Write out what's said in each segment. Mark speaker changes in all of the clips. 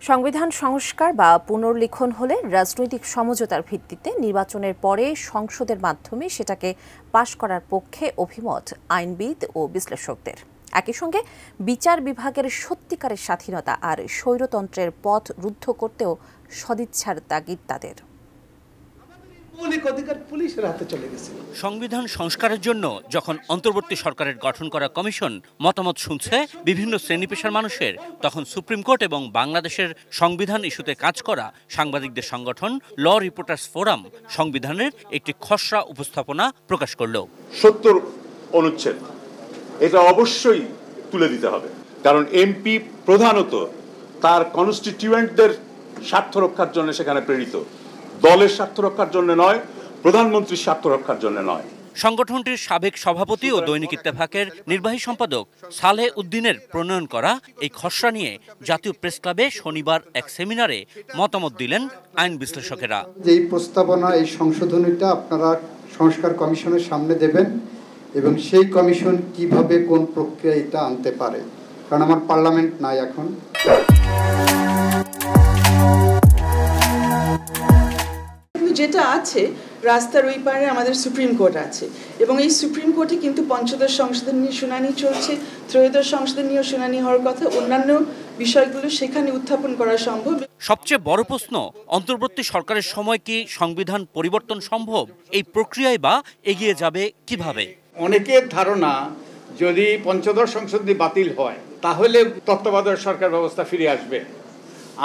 Speaker 1: সংবিধান সংস্কার বা পুনর্লিখন হলে রাজনৈতিক সমঝোতার ভিত্তিতে নির্বাচনের পরে সংসদের মাধ্যমে সেটাকে পাশ করার পক্ষে অভিমত আইনবিদ ও বিশ্লেষকদের। একই সঙ্গে বিচার বিভাগের সত্যিকারের স্বাধীনতা আর স্বৈরতন্ত্রের পথ রুদ্ধ করতেও সদিচ্ছার তাগিদ তাদের।
Speaker 2: সংবিধান সংস্কারের জন্য যখন অন্তর্বর্তী সরকারের গঠন করা কমিশন মতামত শুনছে বিভিন্ন শ্রেণী পেশার মানুষের, তখন সুপ্রিম কোর্ট এবং বাংলাদেশের সংবিধান ইস্যুতে কাজ করা সাংবাদিকদের সংগঠন ল রিপোর্টার্স ফোরাম সংবিধানের একটি খসড়া উপস্থাপনা প্রকাশ করল।
Speaker 3: ৭০ অনুচ্ছেদ এটা অবশ্যই তুলে দিতে হবে, কারণ এমপি প্রধানত তার কনস্টিটিউয়েন্টদের স্বার্থ রক্ষার জন্য সেখানে প্রেরিত, দলের স্বার্থ রক্ষার জন্য নয়, প্রধানমন্ত্রীর স্বার্থ রক্ষার জন্য নয়।
Speaker 2: সংগঠনটির সাবেক সভাপতি ও দৈনিক ইত্তেফাকের নির্বাহী সম্পাদক সালেহ উদ্দিনের প্রণয়ন করা এই খসড়া নিয়ে জাতীয় প্রেস ক্লাবে শনিবার এক সেমিনারে মতামত দিলেন আইন বিশ্লেষকেরা।
Speaker 4: এই প্রস্তাবনা, এই সংশোধনীটা আপনারা সংস্কার কমিশনের সামনে দেবেন এবং সেই কমিশন কিভাবে কোন প্রক্রিয়া এটা আনতে পারে, কারণ আমার পার্লামেন্ট নাই এখন।
Speaker 5: যেটা আছে রাস্তার ওই পারে আমাদের সুপ্রিম কোর্ট আছে এবং এই সুপ্রিম কোর্টে কিন্তু পঞ্চদশ সংশোধন নিয়ে শুনানি চলছে, ত্রয়োদশ সংশোধন নিয়েও শুনানি হওয়ার কথা, অন্যান্য বিষয়গুলো সেখানে উত্থাপন করা সম্ভব।
Speaker 2: সবচেয়ে বড় প্রশ্ন, অন্তর্বর্তী সরকারের সময় কি সংবিধান পরিবর্তন সম্ভব? এই প্রক্রিয়ায় বা এগিয়ে যাবে কিভাবে?
Speaker 6: অনেকের ধারণা যদি পঞ্চদশ সংশোধনী বাতিল হয় তাহলে তত্ত্বাবধায়ক সরকার ব্যবস্থা ফিরে আসবে।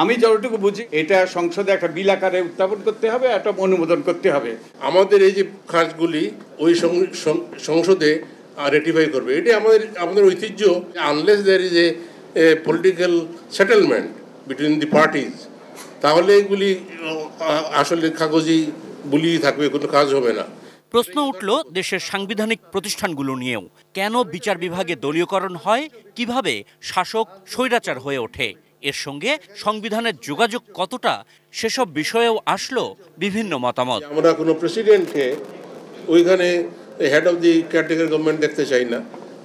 Speaker 6: আমি যতটুকু বুঝি এটা সংসদে একটা বিল আকারে উত্থাপন করতে হবে, একটা অনুমোদন করতে হবে।
Speaker 7: আমাদের এই যে কাজগুলি ওই সংসদে রেটিফাই করবে, এটি আমাদের ঐতিহ্য। Unless there is a political settlement between the parties, তাহলে এগুলি আসলে কাগজি বুলি থাকবে, কোনো কাজ হবে না।
Speaker 2: প্রশ্ন উঠল দেশের সাংবিধানিক প্রতিষ্ঠানগুলো নিয়েও। কেন বিচার বিভাগে দলীয়করণ হয়? কিভাবে শাসক স্বৈরাচার হয়ে ওঠে? এর সঙ্গে সংবিধানের যোগাযোগ কতটা? সেসব বিষয়েও আসলো বিভিন্ন মতামত।
Speaker 7: আমরা কোনো প্রেসিডেন্টকে ওইখানে head of the caretaker government দেখতে চাই না।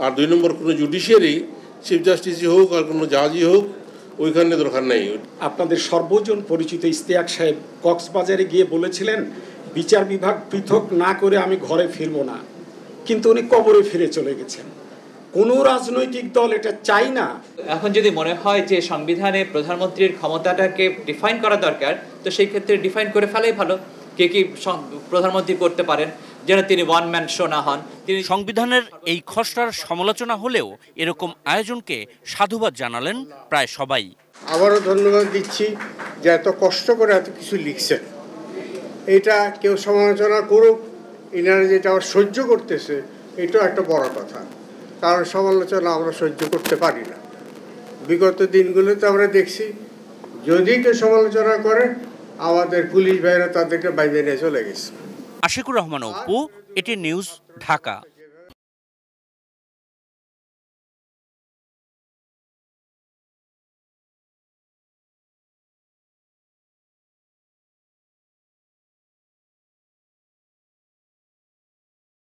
Speaker 7: আর ২ নম্বর, কোনো জুডিশিয়ারি চিফ জাস্টিসই হোক আর কোনো জাজই হোক, ওইখানে দরকার নেই।
Speaker 8: আপনাদের সর্বজন পরিচিত ইশতিয়াক সাহেব কক্সবাজারে গিয়ে বলেছিলেন বিচার বিভাগ পৃথক না করে আমি ঘরে ফিরবো না, কিন্তু উনি কবরে ফিরে চলে গেছেন। কোনো রাজনৈতিক দল এটা চাই না।
Speaker 9: এখন যদি মনে হয় যে সংবিধানে প্রধানমন্ত্রীর ক্ষমতাটাকে ডিফাইন করা দরকার, তো সেই ক্ষেত্রে ডিফাইন করে ফেলাই ভালো। কে কি প্রধানমন্ত্রী করতে পারেন, যেন তিনি ওয়ান ম্যান শো না হন। তিনি
Speaker 2: সংবিধানের এই খসড়ার সমালোচনা হলেও এরকম আয়োজনকে সাধুবাদ জানালেন প্রায় সবাই।
Speaker 10: আবারও ধন্যবাদ দিচ্ছি যে এত কষ্ট করে এত কিছু লিখছেন। এটা কেউ সমালোচনা করুক, ইনারা যেটা আবার সহ্য করতেছে, এটাও একটা বড় কথা, কারণ সমালোচনা আমরা সহ্য করতে পারি না। বিগত দিনগুলোতে আমরা দেখছি যদি কেউ সমালোচনা করে আমাদের পুলিশ ভাইরা তাদেরকে বাইরে নিয়ে চলে গেছে।
Speaker 2: আশিকুর রহমান অপু, এটি নিউজ, ঢাকা।